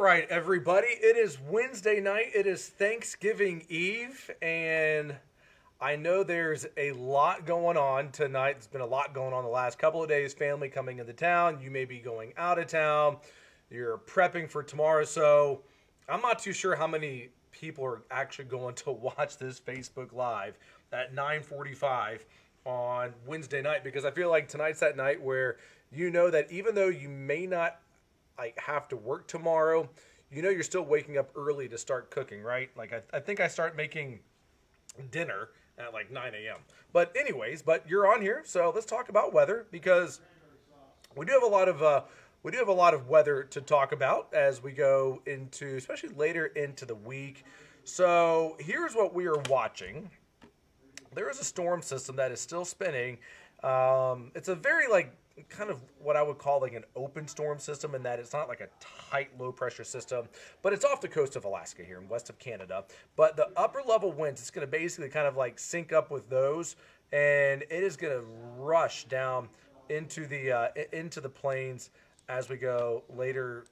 right, everybody. It is Wednesday night. It is Thanksgiving Eve, and I know there's a lot going on tonight. There's been a lot going on the last couple of days. Family coming into town. You may be going out of town. You're prepping for tomorrow. So I'm not too sure how many people are actually going to watch this Facebook Live at 9:45 on Wednesday night, because I feel like tonight's that night where you know that even though you may not like have to work tomorrow, you know you're still waking up early to start cooking, right? Like I think I start making dinner at like 9 a.m. But anyways, but you're on here, so let's talk about weather because we do have a lot of weather to talk about as we go into, especially later into the week. So here's what we are watching. There is a storm system that is still spinning. It's a very like kind of what I would call like an open storm system, in that it's not like a tight low pressure system, but it's off the coast of Alaska here in west of Canada. But the upper level winds, it's going to basically kind of like sync up with those, and it is going to rush down into the plains as we go later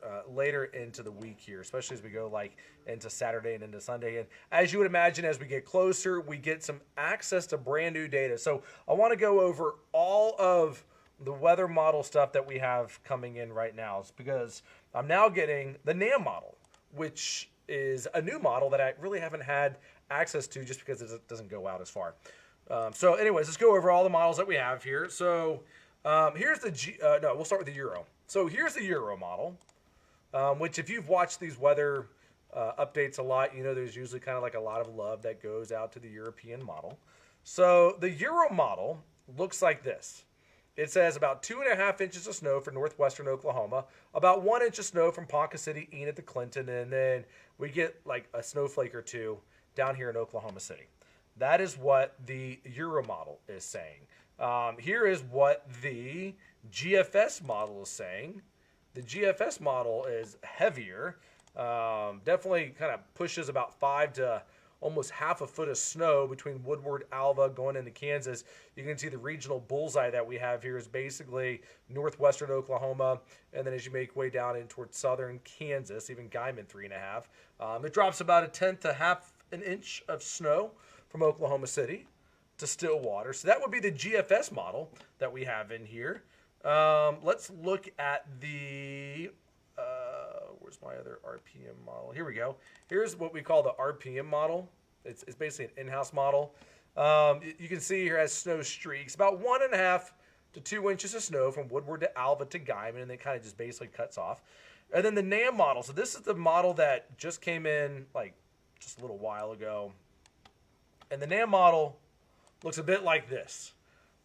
into the week here, especially as we go like into Saturday and into Sunday. And as you would imagine, as we get closer, we get some access to brand new data. So I want to go over all of the weather model stuff that we have coming in right now, because I'm now getting the NAM model, which is a new model that I really haven't had access to just because it doesn't go out as far. So anyways, let's go over all the models that we have here. So here's the we'll start with the Euro. So here's the Euro model, which if you've watched these weather updates a lot, you know there's usually kind of like a lot of love that goes out to the European model. So the Euro model looks like this. It says about 2.5 inches of snow for northwestern Oklahoma, about 1 inch of snow from Ponca City, Enid to Clinton, and then we get like a snowflake or two down here in Oklahoma City. That is what the Euro model is saying. Here is what the GFS model is saying. The GFS model is heavier. Definitely kind of pushes about 5 to almost half a foot of snow between Woodward, Alva, going into Kansas. You can see the regional bullseye that we have here is basically northwestern Oklahoma, and then as you make way down in towards southern Kansas, even Guyman 3.5. It drops about 1/10 to half an inch of snow from Oklahoma City to Stillwater. So that would be the GFS model that we have in here. Let's look at the where's my other RPM model? Here we go. Here's what we call the RPM model. It's basically an in-house model. You can see here it has snow streaks, about 1.5 to 2 inches of snow from Woodward to Alva to Guyman, and it kind of just basically cuts off. And then the NAM model. So this is the model that just came in like just a little while ago. And the NAM model looks a bit like this.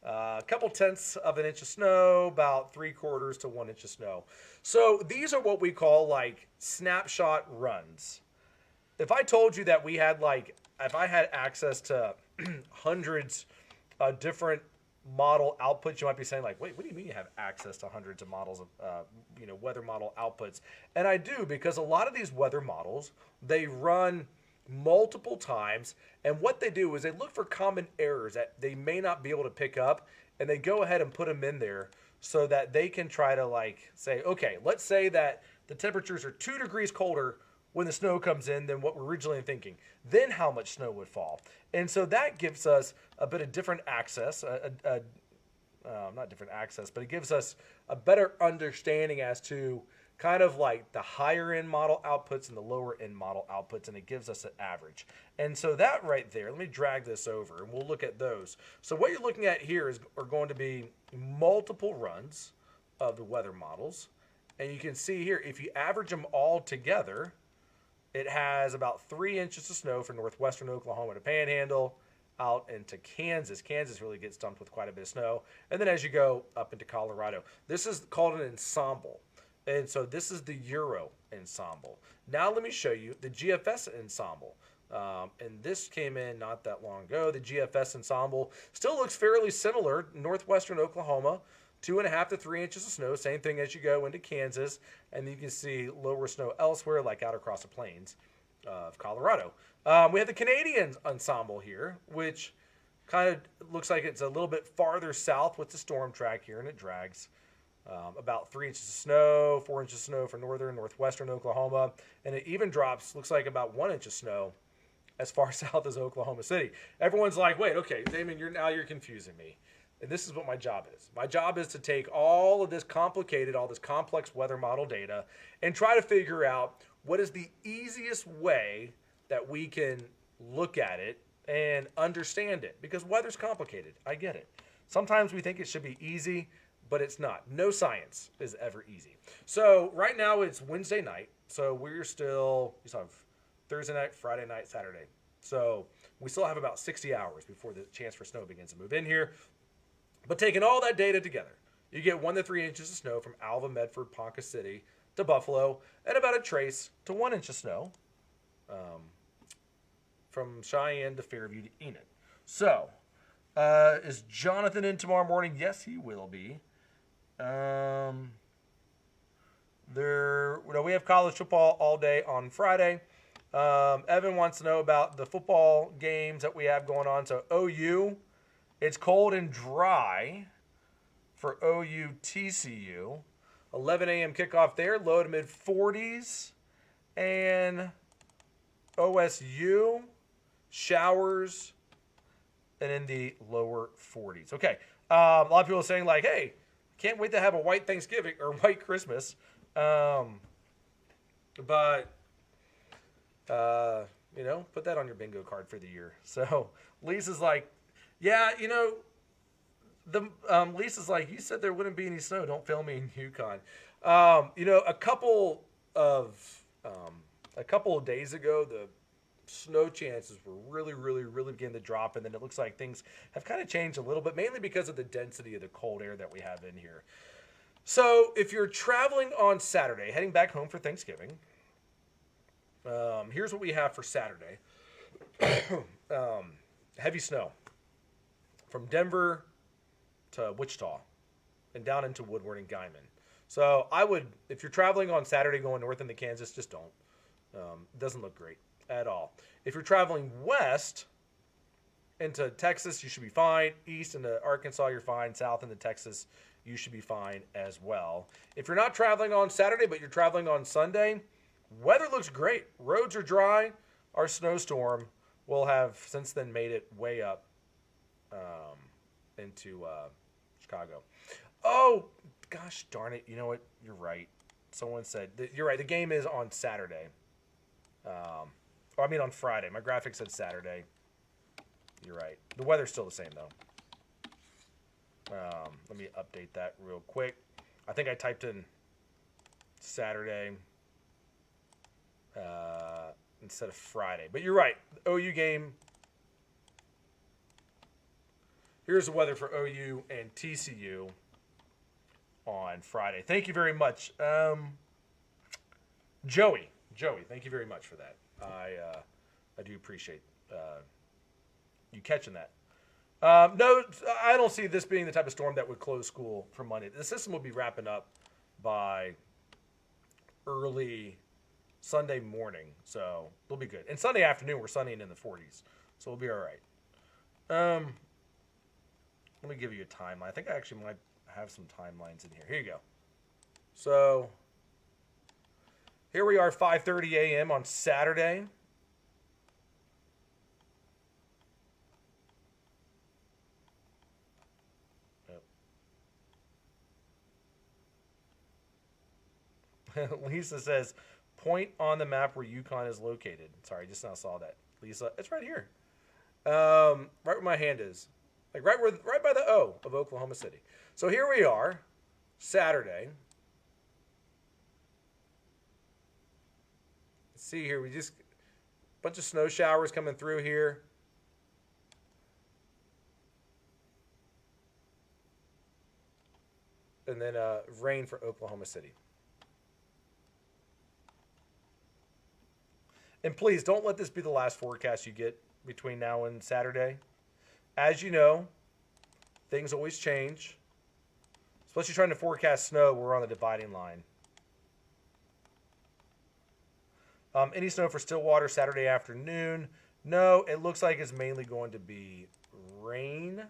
A couple tenths of an inch of snow, about 3/4 to 1 inch of snow. So these are what we call like snapshot runs. If I told you that we had like, if I had access to hundreds of different model outputs, you might be saying like, wait, what do you mean you have access to hundreds of models of, weather model outputs? And I do, because a lot of these weather models, they run multiple times, and what they do is they look for common errors that they may not be able to pick up, and they go ahead and put them in there so that they can try to like say, okay, let's say that the temperatures are 2 degrees colder when the snow comes in than what we're originally thinking. Then how much snow would fall? And so that gives us a bit of different access, not different access, but it gives us a better understanding as to kind of like the higher end model outputs and the lower end model outputs, and it gives us an average. And so that right there, let me drag this over and we'll look at those. So what you're looking at here are going to be multiple runs of the weather models. And you can see here, if you average them all together, it has about 3 inches of snow for northwestern Oklahoma to Panhandle out into Kansas. Kansas really gets dumped with quite a bit of snow. And then as you go up into Colorado, this is called an ensemble. And so this is the Euro ensemble. Now let me show you the GFS ensemble. And this came in not that long ago. The GFS ensemble still looks fairly similar. Northwestern Oklahoma, 2.5 to 3 inches of snow. Same thing as you go into Kansas. And you can see lower snow elsewhere, like out across the plains of Colorado. We have the Canadian ensemble here, which kind of looks like it's a little bit farther south with the storm track here, and it drags About 3 inches of snow, 4 inches of snow for northern, northwestern Oklahoma, and it even drops, looks like about 1 inch of snow as far south as Oklahoma City. Everyone's like, wait, okay, Damon, you're confusing me. And this is what my job is. My job is to take all of this complicated, all this complex weather model data and try to figure out what is the easiest way that we can look at it and understand it. Because weather's complicated. I get it. Sometimes we think it should be easy, but it's not. No science is ever easy. So right now it's Wednesday night. So we still have Thursday night, Friday night, Saturday. So we still have about 60 hours before the chance for snow begins to move in here. But taking all that data together, you get 1 to 3 inches of snow from Alva, Medford, Ponca City to Buffalo, and about a trace to 1 inch of snow from Cheyenne to Fairview to Enid. So, is Jonathan in tomorrow morning? Yes, he will be. We have college football all day on Friday. Evan wants to know about the football games that we have going on. So OU, it's cold and dry for OU TCU. 11 a.m. kickoff there, low to mid 40s. And OSU, showers, and in the lower 40s. Okay, a lot of people are saying like, hey, can't wait to have a white Thanksgiving or white Christmas. But put that on your bingo card for the year. So Lisa's like, yeah, Lisa's like, you said there wouldn't be any snow. Don't fail me in Yukon. A couple of days ago, the snow chances were really, really, really beginning to drop, and then it looks like things have kind of changed a little bit, mainly because of the density of the cold air that we have in here. So if you're traveling on Saturday, heading back home for Thanksgiving, here's what we have for Saturday. Heavy snow from Denver to Wichita and down into Woodward and Guyman. So if you're traveling on Saturday going north into Kansas, just don't. It doesn't look great at all. If you're traveling west into Texas, you should be fine. East into Arkansas, you're fine. South into Texas, you should be fine as well. If you're not traveling on Saturday, but you're traveling on Sunday, weather looks great. Roads are dry. Our snowstorm will have since then made it way up into Chicago. Oh, gosh darn it. You know what? You're right. Someone said, you're right. The game is on Saturday. On Friday. My graphic said Saturday. You're right. The weather's still the same, though. Let me update that real quick. I think I typed in Saturday instead of Friday. But you're right. The OU game. Here's the weather for OU and TCU on Friday. Thank you very much. Joey, thank you very much for that. I do appreciate you catching that. No, I don't see this being the type of storm that would close school for Monday. The system will be wrapping up by early Sunday morning, so it'll be good. And Sunday afternoon, we're sunny and in the 40s, so we'll be all right. Let me give you a timeline. I think I actually might have some timelines in here. Here you go. So here we are, 5:30 a.m. on Saturday. Lisa says, point on the map where Yukon is located. Sorry, I just now saw that. Lisa, it's right here. Right where my hand is. Like right by the O of Oklahoma City. So here we are, Saturday. Let's see here, a bunch of snow showers coming through here. And then rain for Oklahoma City. And please, don't let this be the last forecast you get between now and Saturday. As you know, things always change. Especially trying to forecast snow, we're on the dividing line. Any snow for Stillwater Saturday afternoon? No, it looks like it's mainly going to be rain.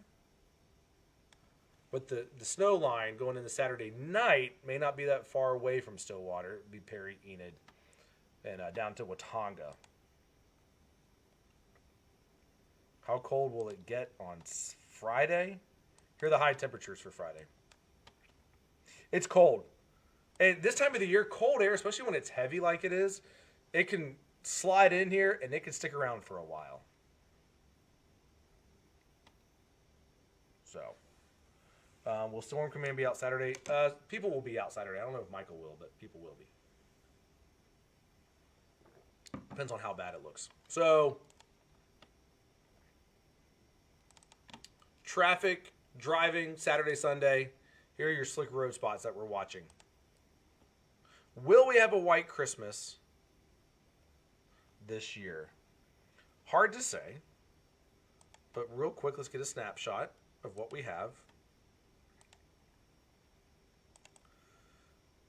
But the snow line going into Saturday night may not be that far away from Stillwater. It'd be Perry, Enid, and down to Watauga. How cold will it get on Friday? Here are the high temperatures for Friday. It's cold. And this time of the year, cold air, especially when it's heavy like it is, it can slide in here and it can stick around for a while. So, will Storm Command be out Saturday? People will be out Saturday. I don't know if Michael will, but people will be. Depends on how bad it looks. So, traffic, driving, Saturday, Sunday. Here are your slick road spots that we're watching. Will we have a white Christmas this year? Hard to say. But real quick, let's get a snapshot of what we have.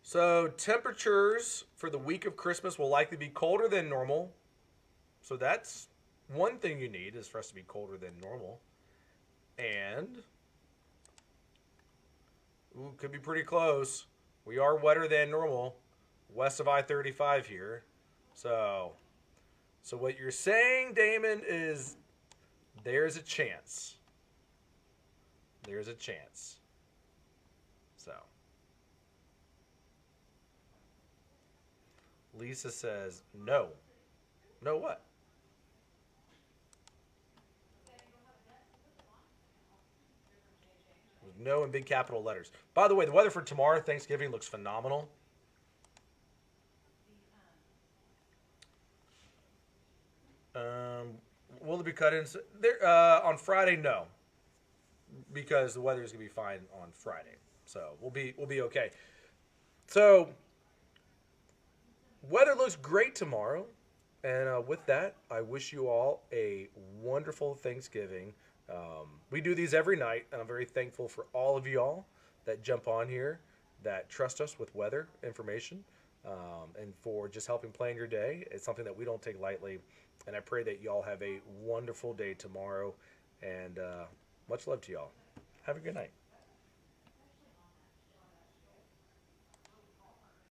So temperatures for the week of Christmas will likely be colder than normal. So that's one thing you need, is for us to be colder than normal. And could be pretty close. We are wetter than normal west of I-35 here. So what you're saying, Damon, is there's a chance. There's a chance. So Lisa says no. No what? No in big capital letters. By the way, the weather for tomorrow, Thanksgiving, looks phenomenal. Will it be cut in? There, on Friday, no. Because the weather is going to be fine on Friday. So we'll be okay. So weather looks great tomorrow. And with that, I wish you all a wonderful Thanksgiving. We do these every night, and I'm very thankful for all of y'all that jump on here, that trust us with weather information, and for just helping plan your day. It's something that we don't take lightly, and I pray that y'all have a wonderful day tomorrow, and much love to y'all. Have a good night.